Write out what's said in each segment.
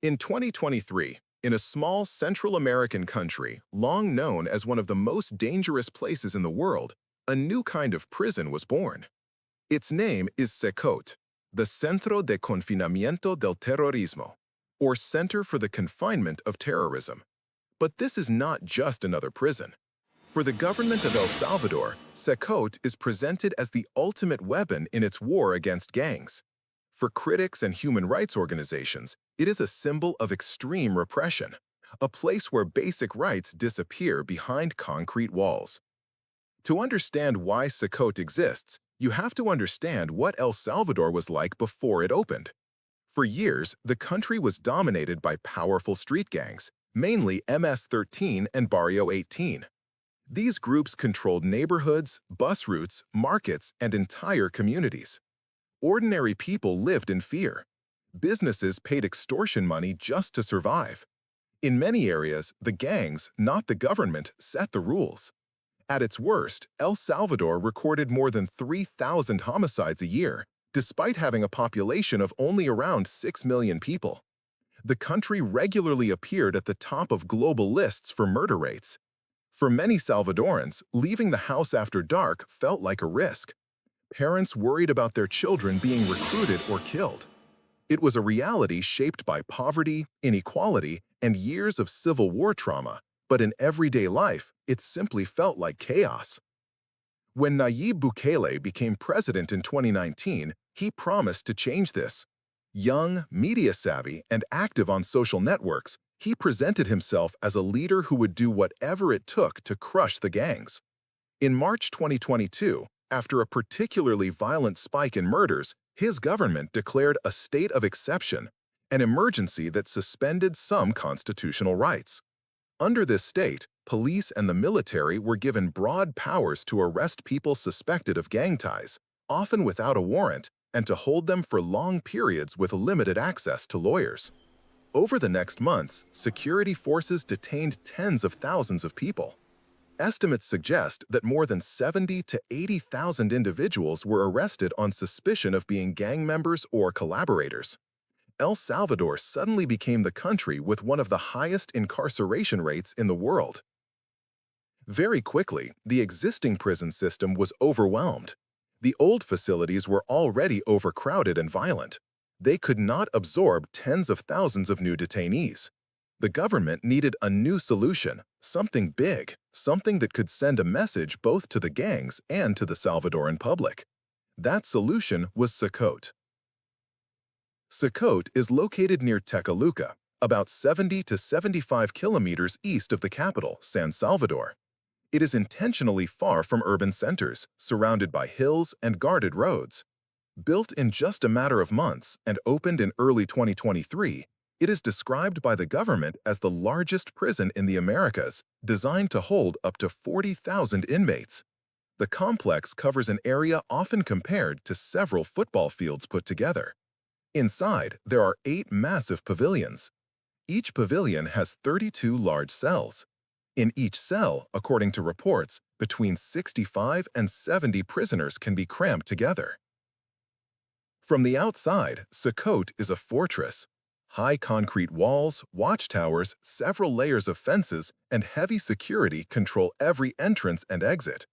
In 2023, in a small Central American country, long known as one of the most dangerous places in the world, a new kind of prison was born. Its name is Cecot, the Centro de Confinamiento del Terrorismo, or Center for the Confinement of Terrorism. But this is not just another prison. For the government of El Salvador, Cecot is presented as the ultimate weapon in its war against gangs. For critics and human rights organizations, it is a symbol of extreme repression, a place where basic rights disappear behind concrete walls. To understand why Cecot exists, you have to understand what El Salvador was like before it opened. For years, the country was dominated by powerful street gangs, mainly MS-13 and Barrio 18. These groups controlled neighborhoods, bus routes, markets, and entire communities. Ordinary people lived in fear. Businesses paid extortion money just to survive. In many areas, the gangs, not the government, set the rules. At its worst, El Salvador recorded more than 3,000 homicides a year, despite having a population of only around 6 million people. The country regularly appeared at the top of global lists for murder rates. For many Salvadorans, leaving the house after dark felt like a risk. Parents worried about their children being recruited or killed. It was a reality shaped by poverty, inequality, and years of civil war trauma, but in everyday life, it simply felt like chaos. When Nayib Bukele became president in 2019, he promised to change this. Young, media-savvy, and active on social networks, he presented himself as a leader who would do whatever it took to crush the gangs. In March 2022, after a particularly violent spike in murders, his government declared a state of exception, an emergency that suspended some constitutional rights. Under this state, police and the military were given broad powers to arrest people suspected of gang ties, often without a warrant, and to hold them for long periods with limited access to lawyers. Over the next months, security forces detained tens of thousands of people. Estimates suggest that more than 70,000 to 80,000 individuals were arrested on suspicion of being gang members or collaborators. El Salvador suddenly became the country with one of the highest incarceration rates in the world. Very quickly, the existing prison system was overwhelmed. The old facilities were already overcrowded and violent. They could not absorb tens of thousands of new detainees. The government needed a new solution, something big, something that could send a message both to the gangs and to the Salvadoran public. That solution was Cecot. Cecot is located near Tecoluca, about 70 to 75 kilometers east of the capital, San Salvador. It is intentionally far from urban centers, surrounded by hills and guarded roads. Built in just a matter of months and opened in early 2023, it is described by the government as the largest prison in the Americas, designed to hold up to 40,000 inmates. The complex covers an area often compared to several football fields put together. Inside, there are 8 massive pavilions. Each pavilion has 32 large cells. In each cell, according to reports, between 65 and 70 prisoners can be cramped together. From the outside, Cecot is a fortress. High concrete walls, watchtowers, several layers of fences, and heavy security control every entrance and exit.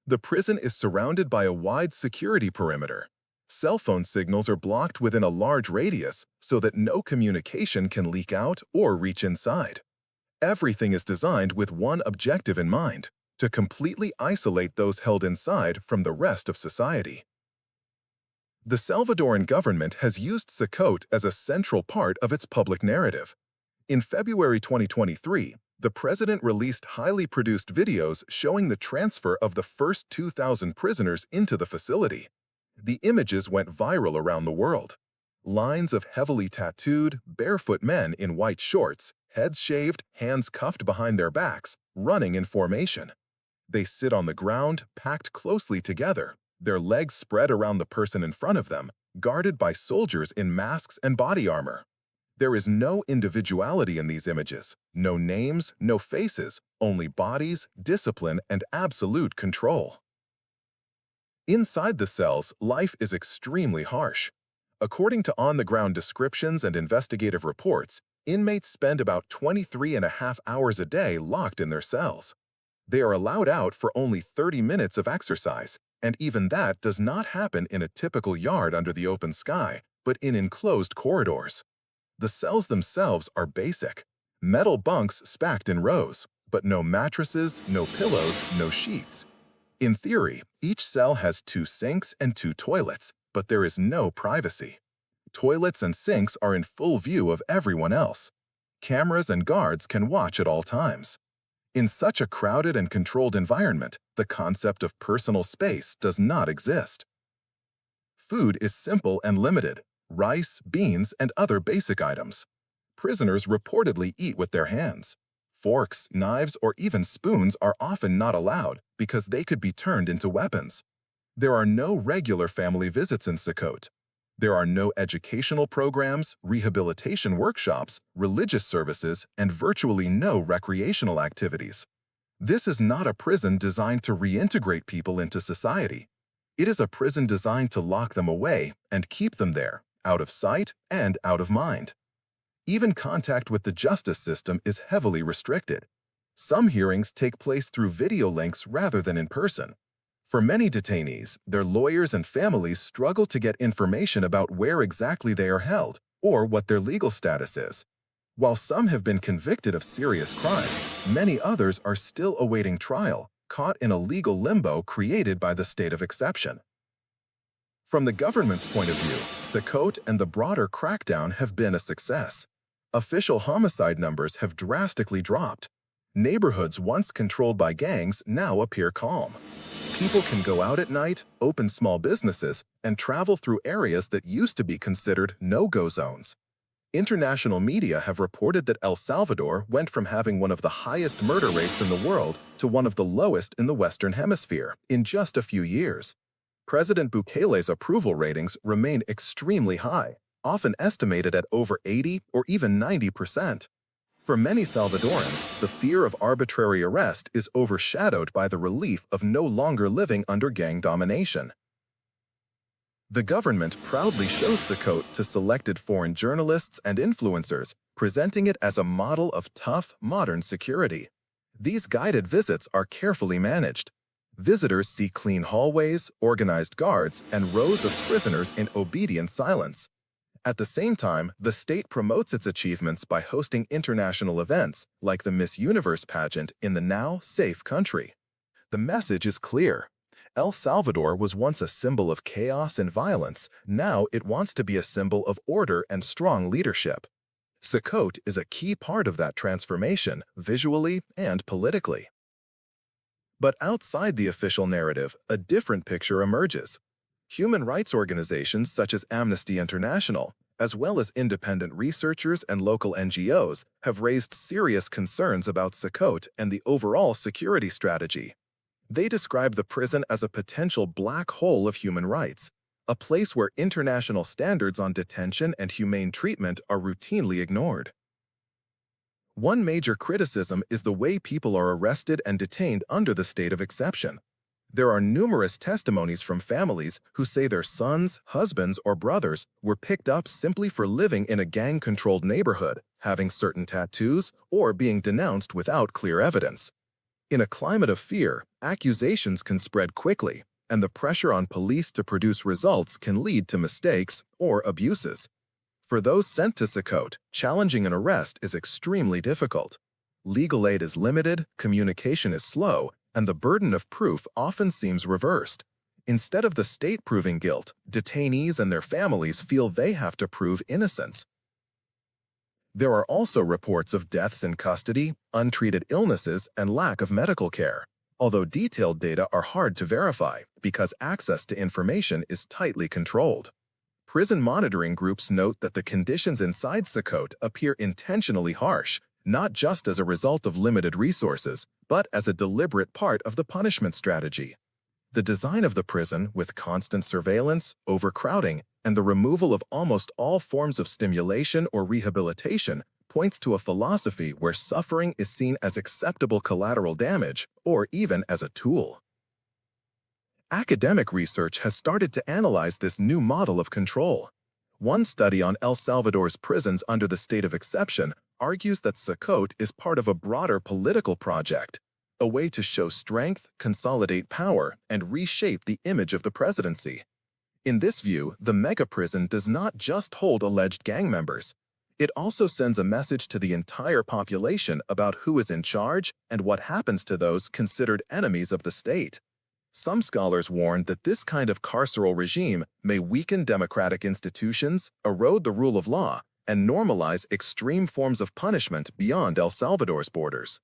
The prison is surrounded by a wide security perimeter. Cell phone signals are blocked within a large radius so that no communication can leak out or reach inside. Everything is designed with one objective in mind: to completely isolate those held inside from the rest of society. The Salvadoran government has used Cecot as a central part of its public narrative. In February 2023, the president released highly produced videos showing the transfer of the first 2,000 prisoners into the facility. The images went viral around the world. Lines of heavily tattooed, barefoot men in white shorts, heads shaved, hands cuffed behind their backs, running in formation. They sit on the ground, packed closely together, their legs spread around the person in front of them, guarded by soldiers in masks and body armor. There is no individuality in these images, no names, no faces, only bodies, discipline, and absolute control. Inside the cells, life is extremely harsh. According to on-the-ground descriptions and investigative reports, Inmates spend about 23.5 hours a day locked in their cells. They are allowed out for only 30 minutes of exercise, and even that does not happen in a typical yard under the open sky, but in enclosed corridors. The cells themselves are basic. Metal bunks stacked in rows, but no mattresses, no pillows, no sheets. In theory, each cell has 2 sinks and 2 toilets, but there is no privacy. Toilets and sinks are in full view of everyone else. Cameras and guards can watch at all times. In such a crowded and controlled environment, the concept of personal space does not exist. Food is simple and limited: rice, beans, and other basic items. Prisoners reportedly eat with their hands. Forks, knives, or even spoons are often not allowed because they could be turned into weapons. There are no regular family visits in Cecot. There are no educational programs, rehabilitation workshops, religious services, and virtually no recreational activities. This is not a prison designed to reintegrate people into society. It is a prison designed to lock them away and keep them there, out of sight and out of mind. Even contact with the justice system is heavily restricted. Some hearings take place through video links rather than in person. For many detainees, their lawyers and families struggle to get information about where exactly they are held or what their legal status is. While some have been convicted of serious crimes, many others are still awaiting trial, caught in a legal limbo created by the state of exception. From the government's point of view, Cecot and the broader crackdown have been a success. Official homicide numbers have drastically dropped. Neighborhoods once controlled by gangs now appear calm. People can go out at night, open small businesses, and travel through areas that used to be considered no-go zones. International media have reported that El Salvador went from having one of the highest murder rates in the world to one of the lowest in the Western Hemisphere in just a few years. President Bukele's approval ratings remain extremely high, often estimated at over 80 or even 90%. For many Salvadorans, the fear of arbitrary arrest is overshadowed by the relief of no longer living under gang domination. The government proudly shows Cecot to selected foreign journalists and influencers, presenting it as a model of tough, modern security. These guided visits are carefully managed. Visitors see clean hallways, organized guards, and rows of prisoners in obedient silence. At the same time, the state promotes its achievements by hosting international events like the Miss Universe pageant in the now safe country. The message is clear. El Salvador was once a symbol of chaos and violence. Now it wants to be a symbol of order and strong leadership. Cecot is a key part of that transformation, visually and politically. But outside the official narrative, a different picture emerges. Human rights organizations such as Amnesty International, as well as independent researchers and local NGOs, have raised serious concerns about Cecot and the overall security strategy. They describe the prison as a potential black hole of human rights, a place where international standards on detention and humane treatment are routinely ignored. One major criticism is the way people are arrested and detained under the state of exception. There are numerous testimonies from families who say their sons, husbands, or brothers were picked up simply for living in a gang-controlled neighborhood, having certain tattoos, or being denounced without clear evidence. In a climate of fear, accusations can spread quickly, and the pressure on police to produce results can lead to mistakes or abuses. For those sent to Cecot, challenging an arrest is extremely difficult. Legal aid is limited, communication is slow, and the burden of proof often seems reversed. Instead of the state proving guilt, detainees and their families feel they have to prove innocence. There are also reports of deaths in custody, untreated illnesses, and lack of medical care, although detailed data are hard to verify because access to information is tightly controlled. Prison monitoring groups note that the conditions inside Cecot appear intentionally harsh, not just as a result of limited resources, but as a deliberate part of the punishment strategy. The design of the prison, with constant surveillance, overcrowding, and the removal of almost all forms of stimulation or rehabilitation, points to a philosophy where suffering is seen as acceptable collateral damage or even as a tool. Academic research has started to analyze this new model of control. One study on El Salvador's prisons under the state of exception argues that Cecot is part of a broader political project, a way to show strength, consolidate power, and reshape the image of the presidency. In this view, the mega-prison does not just hold alleged gang members. It also sends a message to the entire population about who is in charge and what happens to those considered enemies of the state. Some scholars warn that this kind of carceral regime may weaken democratic institutions, erode the rule of law, and normalize extreme forms of punishment beyond El Salvador's borders.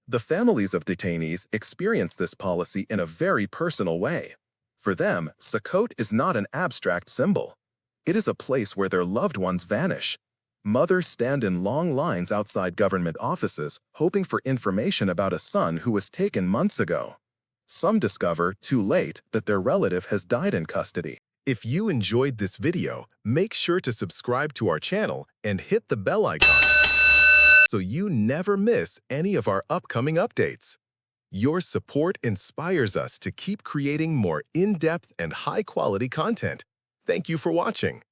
The families of detainees experience this policy in a very personal way. For them, Cecot is not an abstract symbol. It is a place where their loved ones vanish. Mothers stand in long lines outside government offices, hoping for information about a son who was taken months ago. Some discover, too late, that their relative has died in custody. If you enjoyed this video, make sure to subscribe to our channel and hit the bell icon so you never miss any of our upcoming updates. Your support inspires us to keep creating more in-depth and high-quality content. Thank you for watching.